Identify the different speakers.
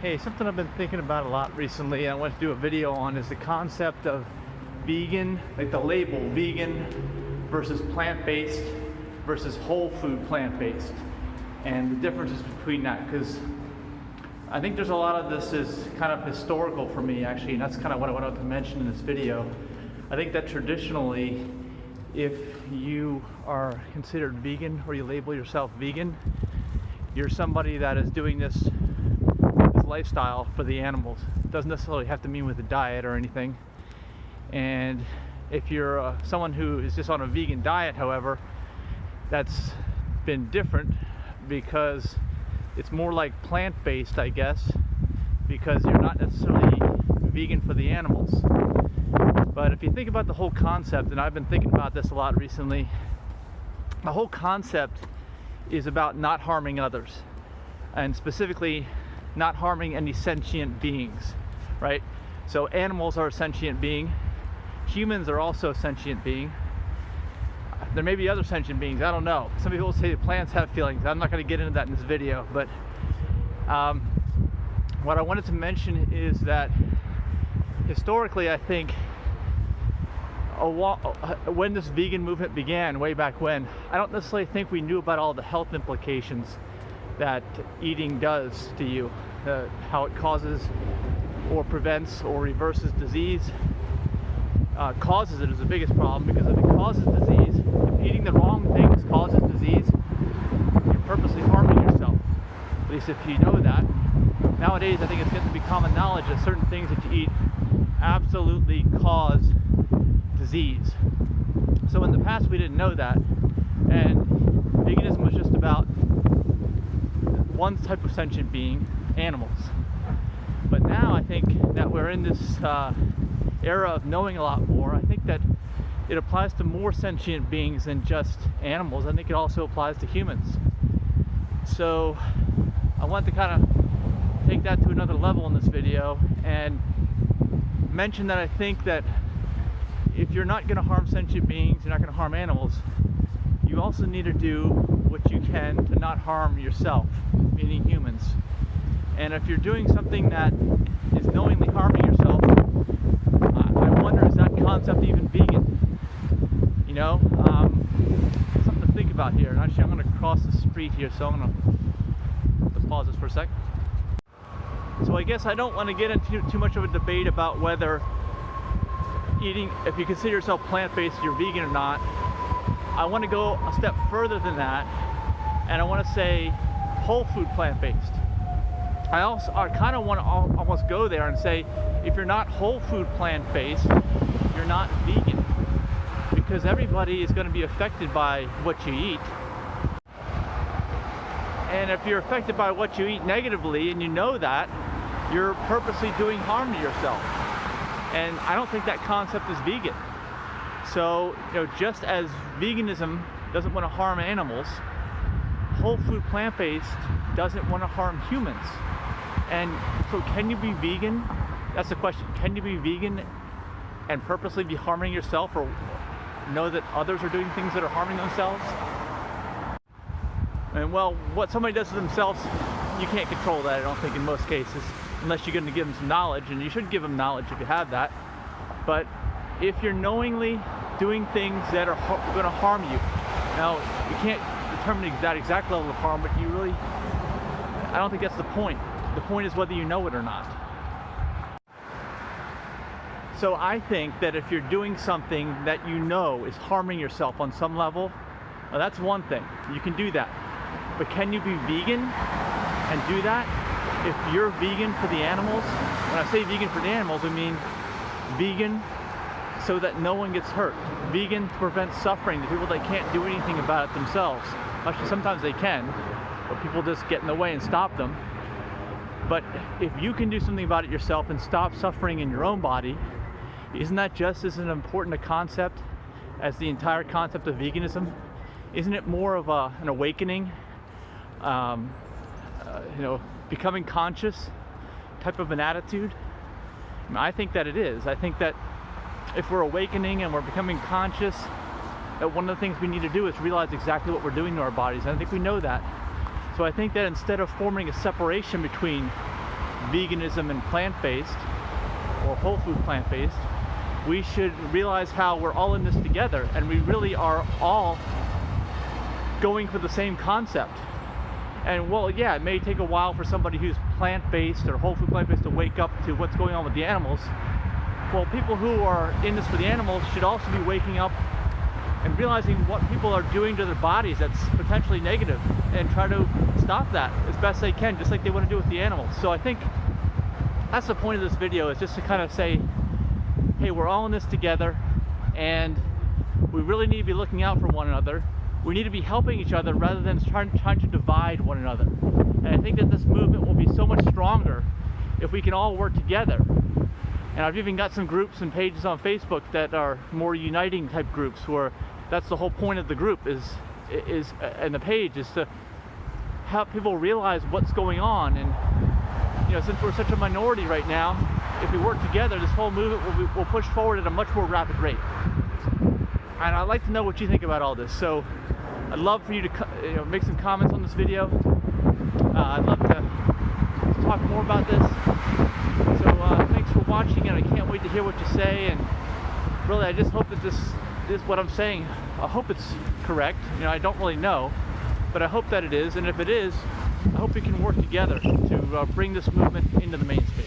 Speaker 1: Hey, something I've been thinking about a lot recently and I want to do a video on is the concept of vegan, like the label vegan versus plant-based versus whole food plant-based, and the differences between that, because I think there's a lot of this is kind of historical for me actually, and that's kind of what I wanted to mention in this video. I think that traditionally, if you are considered vegan or you label yourself vegan, you're somebody that is doing this lifestyle for the animals. It doesn't necessarily have to mean with a diet or anything. And if you're someone who is just on a vegan diet, however, that's been different because it's more like plant-based, I guess, because you're not necessarily vegan for the animals. But if you think about the whole concept, and I've been thinking about this a lot recently, the whole concept is about not harming others, and specifically not harming any sentient beings, right? So animals are a sentient being. Humans are also a sentient being. There may be other sentient beings, I don't know. Some people say plants have feelings. I'm not going to get into that in this video, but what I wanted to mention is that historically, I think when this vegan movement began way back when, I don't necessarily think we knew about all the health implications that eating does to you, how it causes or prevents or reverses disease. Causes it is the biggest problem, because if it causes disease, if eating the wrong things causes disease, you're purposely harming yourself. At least if you know that. Nowadays, I think it's getting to be common knowledge that certain things that you eat absolutely cause disease. So in the past, we didn't know that, and veganism was just about one type of sentient being, animals. But now I think that we're in this era of knowing a lot more. I think that it applies to more sentient beings than just animals. I think it also applies to humans. So I want to kind of take that to another level in this video and mention that I think that if you're not going to harm sentient beings, you're not going to harm animals, you also need to do what you can to not harm yourself, meaning humans. And if you're doing something that is knowingly harming yourself, I wonder, is that concept even vegan? You know, something to think about here. And actually, I'm going to cross the street here, so I'm going to have to pause this for a sec. So I guess I don't want to get into too much of a debate about whether eating, if you consider yourself plant-based, you're vegan or not. I want to go a step further than that, and I want to say whole food plant-based. I kind of want to almost go there and say, if you're not whole food plant-based, you're not vegan, because everybody is going to be affected by what you eat. And if you're affected by what you eat negatively, and you know that, you're purposely doing harm to yourself. And I don't think that concept is vegan. So, you know, just as veganism doesn't want to harm animals, whole food plant-based doesn't want to harm humans. And so can you be vegan? That's the question. Can you be vegan and purposely be harming yourself, or know that others are doing things that are harming themselves? And well, what somebody does to themselves, you can't control that, I don't think, in most cases, unless you're going to give them some knowledge, and you should give them knowledge if you have that. But if you're knowingly doing things that are going to harm you, now you can't determine that exact level of harm, but I don't think that's the point. The point is whether you know it or not. So I think that if you're doing something that you know is harming yourself on some level, well, that's one thing. You can do that. But can you be vegan and do that? If you're vegan for the animals, when I say vegan for the animals, I mean vegan so that no one gets hurt. Vegan to prevent suffering, the people that can't do anything about it themselves. Actually, sometimes they can, but people just get in the way and stop them. But if you can do something about it yourself and stop suffering in your own body, isn't that just as important a concept as the entire concept of veganism? Isn't it more of an awakening, you know, becoming conscious type of an attitude? I mean, I think that it is. I think that if we're awakening and we're becoming conscious, that one of the things we need to do is realize exactly what we're doing to our bodies. And I think we know that. So I think that instead of forming a separation between veganism and plant-based, or whole food plant-based, we should realize how we're all in this together, and we really are all going for the same concept. And well, yeah, it may take a while for somebody who's plant-based or whole food plant-based to wake up to what's going on with the animals. Well, people who are in this for the animals should also be waking up and realizing what people are doing to their bodies that's potentially negative, and try to stop that as best they can, just like they want to do with the animals. So I think that's the point of this video, is just to kind of say, hey, we're all in this together, and we really need to be looking out for one another. We need to be helping each other rather than trying to divide one another. And I think that this movement will be so much stronger if we can all work together. And I've even got some groups and pages on Facebook that are more uniting type groups, where that's the whole point of the group and the page is to help people realize what's going on. And you know, since we're such a minority right now, if we work together, this whole movement will push forward at a much more rapid rate. And I'd like to know what you think about all this. So I'd love for you to make some comments on this video. I'd love to talk more about this. So thanks for watching, and I can't wait to hear what you say. And really, I just hope that this what I'm saying, I hope it's correct. You know, I don't really know, but I hope that it is. And if it is, I hope we can work together to bring this movement into the mainstream.